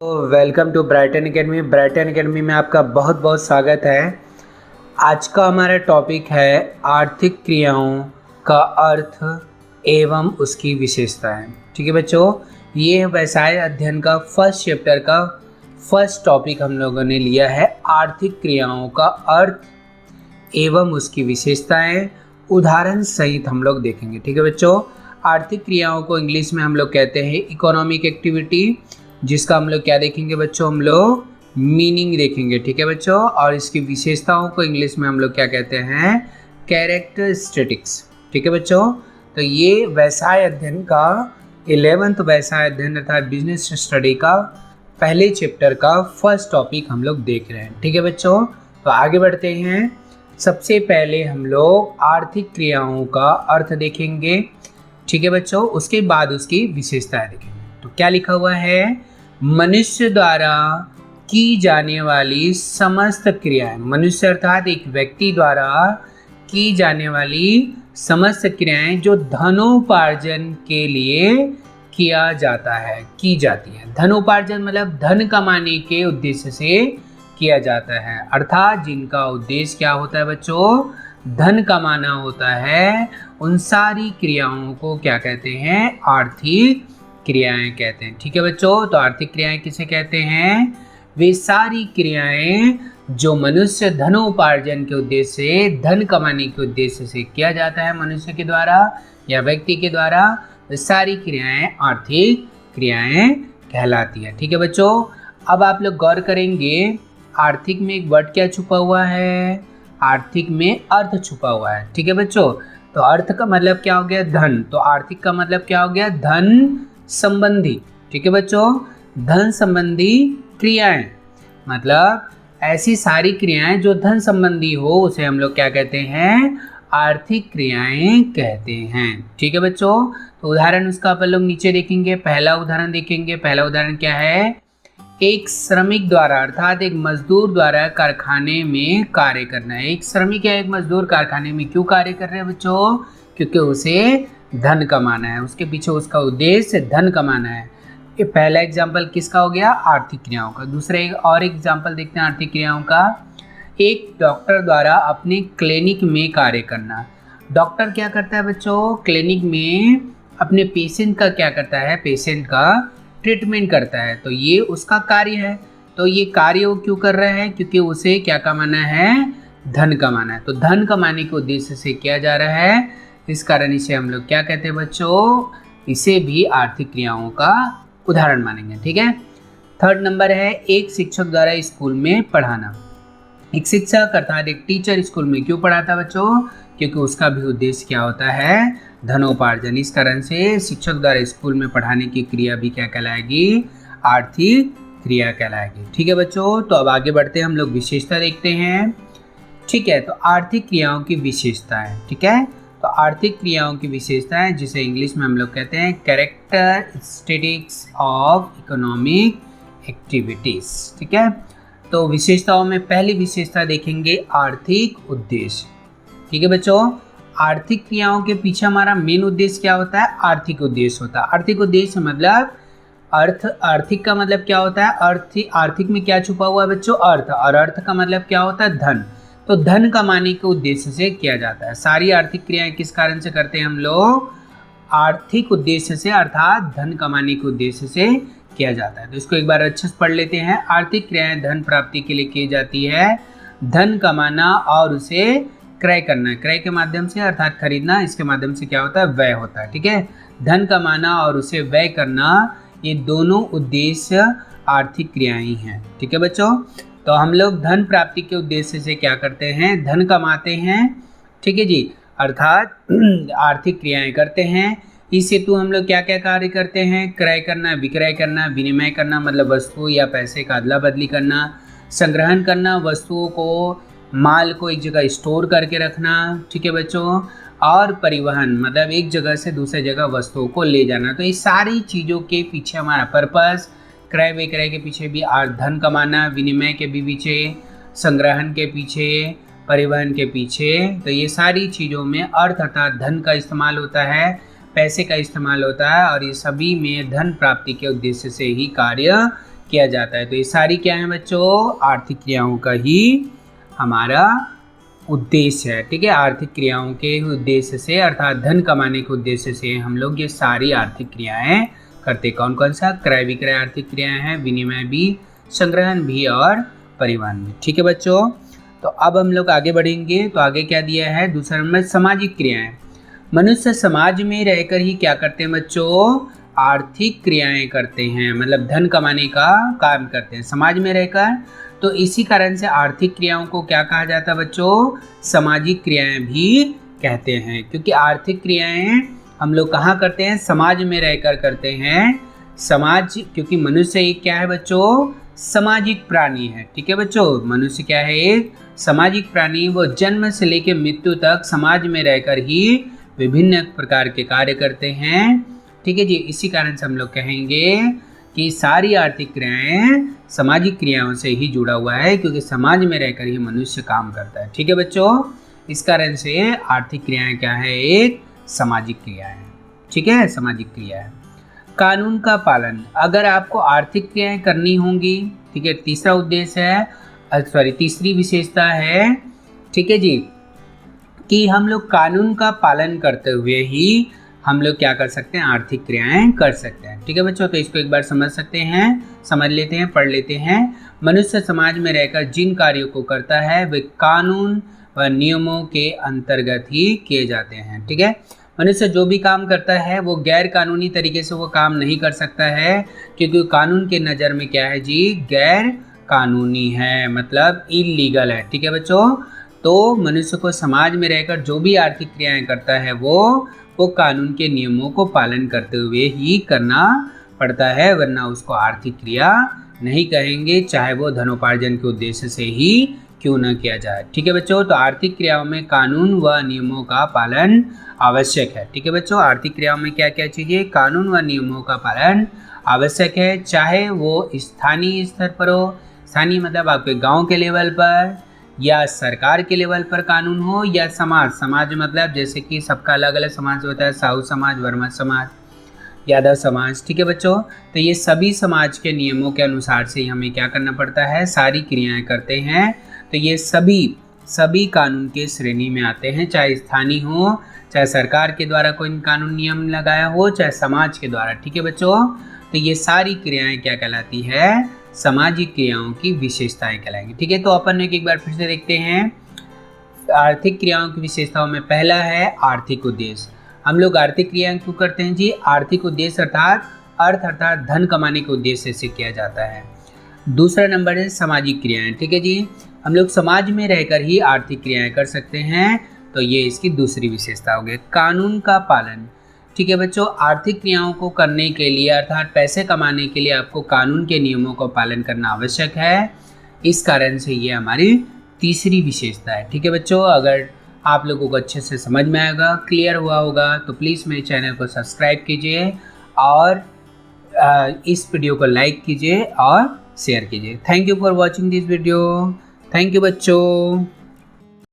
Welcome to Brighton Academy. Brighton Academy में आपका बहुत बहुत स्वागत है। आज का हमारा टॉपिक है आर्थिक क्रियाओं का अर्थ एवं उसकी विशेषताएं। ठीक है बच्चों, ये व्यवसाय अध्ययन का फर्स्ट चैप्टर का फर्स्ट टॉपिक हम लोगों ने लिया है, आर्थिक क्रियाओं का अर्थ एवं उसकी विशेषताएं। उदाहरण सहित हम लोग देखेंगे। ठीक है बच्चों, आर्थिक क्रियाओं को इंग्लिश में हम लोग कहते हैं इकोनॉमिक एक्टिविटी, जिसका हम लोग क्या देखेंगे बच्चों, हम लोग मीनिंग देखेंगे। ठीक है बच्चों, और इसकी विशेषताओं को इंग्लिश में हम लोग क्या कहते हैं, कैरेक्टरिस्टिक्स। ठीक है बच्चों, तो ये व्यवसाय अध्ययन का 11th व्यवसाय अध्ययन अर्थात बिजनेस स्टडी का पहले चैप्टर का फर्स्ट टॉपिक हम लोग देख रहे हैं। ठीक है बच्चों, तो आगे बढ़ते हैं। सबसे पहले हम लोग आर्थिक क्रियाओं का अर्थ देखेंगे। ठीक है बच्चों, उसके बाद उसकी विशेषताएं देखेंगे। तो क्या लिखा हुआ है, मनुष्य द्वारा की जाने वाली समस्त क्रियाएं। मनुष्य अर्थात एक व्यक्ति द्वारा की जाने वाली समस्त क्रियाएं जो धनोपार्जन के लिए किया जाता है, की जाती है। धनोपार्जन मतलब धन कमाने के उद्देश्य से किया जाता है, अर्थात जिनका उद्देश्य क्या होता है बच्चों, धन कमाना होता है। उन सारी क्रियाओं को क्या कहते हैं, आर्थिक क्रियाएं कहते हैं। ठीक है बच्चों, तो आर्थिक क्रियाएं किसे कहते हैं, वे सारी क्रियाएं जो मनुष्य धनोपार्जन के उद्देश्य से, धन कमाने के उद्देश्य से किया जाता है मनुष्य के द्वारा या व्यक्ति के द्वारा, वे सारी क्रियाएं आर्थिक क्रियाएं कहलाती है। ठीक है बच्चों, अब आप लोग गौर करेंगे, आर्थिक में एक वर्ड क्या छुपा हुआ है, आर्थिक में अर्थ छुपा हुआ है। ठीक है बच्चों, तो अर्थ का मतलब क्या हो गया, धन। तो आर्थिक का मतलब क्या हो गया, धन संबंधी। ठीक है बच्चों, धन संबंधी क्रियाएं मतलब ऐसी सारी क्रियाएं जो धन संबंधी हो, उसे हम लोग क्या कहते हैं, आर्थिक क्रियाएं कहते हैं। ठीक है बच्चों, तो उदाहरण उसका अपन लोग नीचे देखेंगे। पहला उदाहरण देखेंगे। पहला उदाहरण क्या है, एक श्रमिक द्वारा अर्थात एक मजदूर द्वारा कारखाने में कार्य करना है। एक श्रमिक या एक मजदूर कारखाने में क्यों कार्य कर रहे हैं बच्चों, क्योंकि उसे धन कमाना है, उसके पीछे उसका उद्देश्य धन कमाना है। ये पहला एग्जाम्पल किसका हो गया, आर्थिक क्रियाओं का। दूसरा एक और एग्जाम्पल देखते हैं आर्थिक क्रियाओं का। एक डॉक्टर द्वारा अपने क्लिनिक में कार्य करना। डॉक्टर क्या करता है बच्चों, क्लिनिक में अपने पेशेंट का क्या करता है, पेशेंट का ट्रीटमेंट करता है, तो ये उसका कार्य है। तो ये कार्य वो क्यों कर रहा है, क्योंकि उसे क्या कमाना है, धन कमाना है। तो धन कमाने के उद्देश्य से किया जा रहा है, इस कारण इसे हम लोग क्या कहते हैं बच्चों, इसे भी आर्थिक क्रियाओं का उदाहरण मानेंगे। ठीक है, थर्ड नंबर है, एक शिक्षक द्वारा स्कूल में पढ़ाना। एक शिक्षक अर्थात एक टीचर स्कूल में क्यों पढ़ाता है बच्चों, क्योंकि उसका भी उद्देश्य क्या होता है, धनोपार्जन। इस कारण से शिक्षक द्वारा स्कूल में पढ़ाने की क्रिया भी क्या कहलाएगी, आर्थिक क्रिया कहलाएगी। ठीक है बच्चों, तो अब आगे बढ़ते हैं, हम लोग विशेषता देखते हैं। ठीक है, तो आर्थिक क्रियाओं की विशेषताएं। ठीक है, तो आर्थिक क्रियाओं की विशेषताएं, जिसे इंग्लिश में हम लोग कहते हैं कैरेक्टरिस्टिक्स ऑफ इकोनॉमिक एक्टिविटीज। ठीक है, तो विशेषताओं में पहली विशेषता देखेंगे, आर्थिक उद्देश्य। ठीक है बच्चों, आर्थिक क्रियाओं के पीछे हमारा मेन उद्देश्य क्या होता है, आर्थिक उद्देश्य होता है। आर्थिक उद्देश्य मतलब अर्थ। आर्थिक का मतलब क्या होता है, आर्थिक में क्या छुपा हुआ है बच्चों, अर्थ। और अर्थ का मतलब क्या होता है, धन। तो धन कमाने के उद्देश्य से किया जाता है। सारी आर्थिक क्रियाएं किस कारण से करते हैं हम लोग, आर्थिक उद्देश्य से, अर्थात धन कमाने के उद्देश्य से किया जाता है। तो इसको एक बार अच्छे से पढ़ लेते हैं। आर्थिक क्रियाएं धन प्राप्ति के लिए की जाती है, धन कमाना और उसे क्रय करना, क्रय के माध्यम से अर्थात खरीदना, इसके माध्यम से क्या होता है, व्यय होता है। ठीक है, धन कमाना और उसे व्यय करना, ये दोनों उद्देश्य आर्थिक क्रियाएं हैं। ठीक है बच्चों, तो हम लोग धन प्राप्ति के उद्देश्य से क्या करते हैं, धन कमाते हैं। ठीक है जी, अर्थात आर्थिक क्रियाएं करते हैं। इस हेतु हम लोग क्या क्या कार्य करते हैं, क्रय करना, विक्रय करना, विनिमय करना मतलब वस्तु या पैसे का अदला बदली करना, संग्रहण करना, वस्तुओं को, माल को एक जगह स्टोर करके रखना। ठीक है बच्चों, और परिवहन मतलब एक जगह से दूसरे जगह वस्तुओं को ले जाना। तो ये सारी चीज़ों के पीछे हमारा पर्पस, क्रय विक्रय के पीछे भी धन कमाना, विनिमय के भी पीछे, संग्रहण के पीछे, परिवहन के पीछे। तो ये सारी चीज़ों में अर्थ अर्थात धन का इस्तेमाल होता है, पैसे का इस्तेमाल होता है, और ये सभी में धन प्राप्ति के उद्देश्य से ही कार्य किया जाता है। तो ये सारी क्या है बच्चों, आर्थिक क्रियाओं का ही हमारा उद्देश्य है। ठीक है, आर्थिक क्रियाओं के उद्देश्य से अर्थात धन कमाने के उद्देश्य से हम लोग ये सारी आर्थिक क्रियाएं करते। कौन कौन सा? क्रय विक्रय आर्थिक क्रियाएं हैं, विनिमय भी, संग्रहण भी और परिवहन भी। ठीक है बच्चों, तो अब हम लोग आगे बढ़ेंगे। तो आगे क्या दिया है, दूसरा नंबर सामाजिक क्रियाएं। मनुष्य समाज में रहकर ही क्या करते हैं बच्चों, आर्थिक क्रियाएं करते हैं, मतलब धन कमाने का काम करते हैं समाज में रहकर। तो इसी कारण से आर्थिक क्रियाओं को क्या कहा जाता है बच्चों, सामाजिक क्रियाएं भी कहते हैं। क्योंकि आर्थिक क्रियाएं हम लोग कहाँ करते हैं, समाज में रहकर करते हैं। समाज, क्योंकि मनुष्य एक क्या है बच्चों, सामाजिक प्राणी है। ठीक है बच्चों, मनुष्य क्या है, एक सामाजिक प्राणी। वो जन्म से लेकर मृत्यु तक समाज में रहकर ही विभिन्न प्रकार के कार्य करते हैं। ठीक है जी, इसी कारण से हम लोग कहेंगे कि सारी आर्थिक क्रियाएं सामाजिक क्रियाओं से ही जुड़ा हुआ है, क्योंकि समाज में रहकर ही मनुष्य काम करता है। ठीक है बच्चों, इस कारण से आर्थिक क्रियाएं क्या है, एक सामाजिक क्रियाएं। ठीक है, सामाजिक क्रियाएं। कानून का पालन, अगर आपको आर्थिक क्रियाएं करनी होंगी, ठीक है, तीसरा उद्देश्य है, तीसरी विशेषता है, ठीक है जी, कि हम लोग कानून का पालन करते हुए ही हम लोग क्या कर सकते हैं, आर्थिक क्रियाएं कर सकते हैं। ठीक है बच्चों, तो इसको एक बार समझ लेते हैं, पढ़ लेते हैं। मनुष्य समाज में रहकर जिन कार्यों को करता है वे कानून व नियमों के अंतर्गत ही किए जाते हैं। ठीक है, मनुष्य जो भी काम करता है वो गैर कानूनी तरीके से वो काम नहीं कर सकता है, क्योंकि कानून के नज़र में क्या है जी, गैर कानूनी है, मतलब इलीगल है। ठीक है बच्चों, तो मनुष्य को समाज में रहकर जो भी आर्थिक क्रियाएं करता है वो कानून के नियमों को पालन करते हुए ही करना पड़ता है, वरना उसको आर्थिक क्रिया नहीं कहेंगे, चाहे वो धनोपार्जन के उद्देश्य से ही क्यों न किया जाए। ठीक है बच्चों, तो आर्थिक क्रियाओं में कानून व नियमों का पालन आवश्यक है। ठीक है बच्चों, आर्थिक क्रियाओं में क्या क्या चीज़ें, कानून व नियमों का पालन आवश्यक है, चाहे वो स्थानीय स्तर पर हो, स्थानीय मतलब आपके गाँव के लेवल पर, या सरकार के लेवल पर कानून हो, या समाज मतलब जैसे कि सबका अलग अलग समाज होता है, साहू समाज, वर्मा समाज, यादव समाज। ठीक है बच्चों, तो ये सभी समाज के नियमों के अनुसार से हमें क्या करना पड़ता है, सारी क्रियाएं करते हैं। तो ये सभी कानून के श्रेणी में आते हैं, चाहे स्थानीय हो, चाहे सरकार के द्वारा कोई कानून नियम लगाया हो, चाहे समाज के द्वारा। ठीक है बच्चों, तो ये सारी क्रियाएं क्या कहलाती है, सामाजिक क्रियाओं की विशेषताएं कहलाएंगी। ठीक है, तो अपन एक बार फिर से देखते हैं। आर्थिक क्रियाओं की विशेषताओं में पहला है आर्थिक उद्देश्य। हम लोग आर्थिक क्रियाएं क्यों करते हैं जी, आर्थिक उद्देश्य अर्थात धन कमाने के उद्देश्य से किया जाता है। दूसरा नंबर है सामाजिक क्रियाएं। ठीक है जी, हम लोग समाज में रहकर ही आर्थिक क्रियाएं कर सकते हैं, तो ये इसकी दूसरी विशेषता हो गई। कानून का पालन, ठीक है बच्चों, आर्थिक क्रियाओं को करने के लिए अर्थात पैसे कमाने के लिए आपको कानून के नियमों को पालन करना आवश्यक है, इस कारण से ये हमारी तीसरी विशेषता है। ठीक है बच्चों, अगर आप लोगों को अच्छे से समझ में आएगा, क्लियर हुआ होगा, तो प्लीज़ मेरे चैनल को सब्सक्राइब कीजिए और इस वीडियो को लाइक कीजिए और शेयर कीजिए। Thank you for watching this video. Thank you बच्चों।